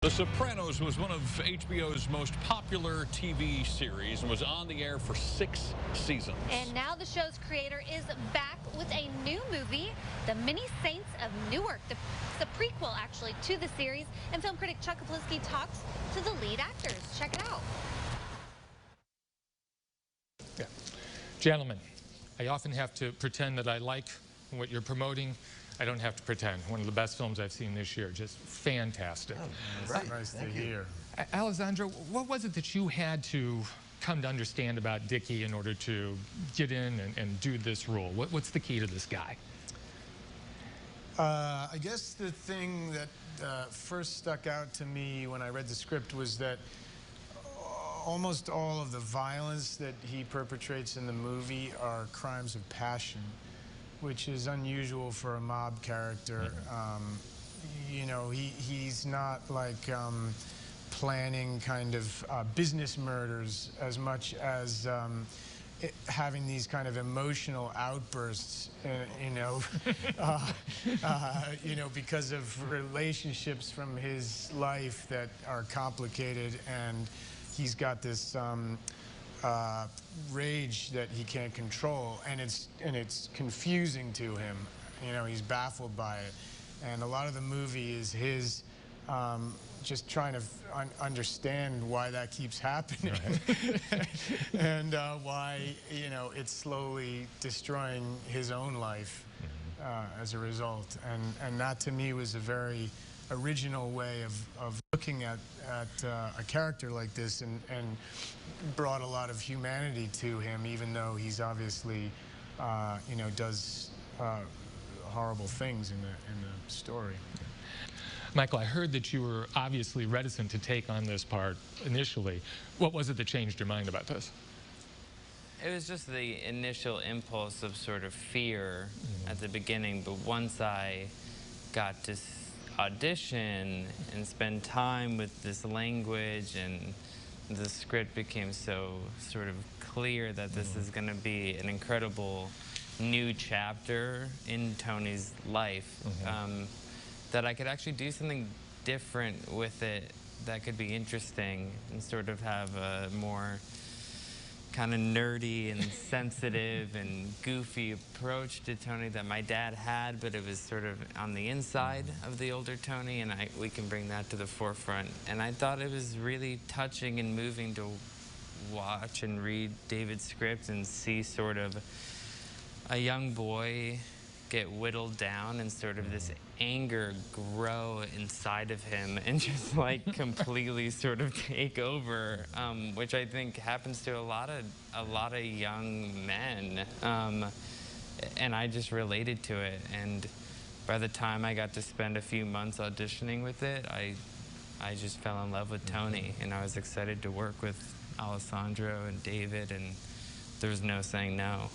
The Sopranos was one of HBO's most popular TV series and was on the air for 6 seasons. And now the show's creator is back with a new movie, The Many Saints of Newark. The prequel, actually, to the series. And film critic Chuck Koplinski talks to the lead actors. Check it out. Yeah. Gentlemen, I often have to pretend that I like what you're promoting. I don't have to pretend. One of the best films I've seen this year. Just fantastic. Oh, right. Nice to hear. Alessandro, what was it that you had to come to understand about Dickie in order to get in and do this role? What's the key to this guy? I guess the thing that first stuck out to me when I read the script was that almost all of the violence that he perpetrates in the movie are crimes of passion, which is unusual for a mob character. You know, he's not like planning kind of business murders as much as having these kind of emotional outbursts, you know, because of relationships from his life that are complicated, and he's got this rage that he can't control, and it's confusing to him. You know, he's baffled by it, and a lot of the movie is his just trying to understand why that keeps happening, right. And why, you know, it's slowly destroying his own life as a result. And that to me was a very original way of looking at a character like this, and brought a lot of humanity to him, even though he's obviously, you know, does horrible things in the story. Michael, I heard that you were obviously reticent to take on this part initially. What was it that changed your mind about this? It was just the initial impulse of sort of fear at the beginning, but once I got to audition and spend time with this language, and the script became so sort of clear that this is going to be an incredible new chapter in Tony's life, that I could actually do something different with it that could be interesting and sort of have a more kind of nerdy and sensitive and goofy approach to Tony that my dad had, but it was sort of on the inside of the older Tony, and we can bring that to the forefront. And I thought it was really touching and moving to watch and read David's script and see sort of a young boy get whittled down and sort of this anger grow inside of him and just like completely sort of take over, which I think happens to a lot of young men, and I just related to it. And by the time I got to spend a few months auditioning with it, I just fell in love with Tony, and I was excited to work with Alessandro and David, and there was no saying no.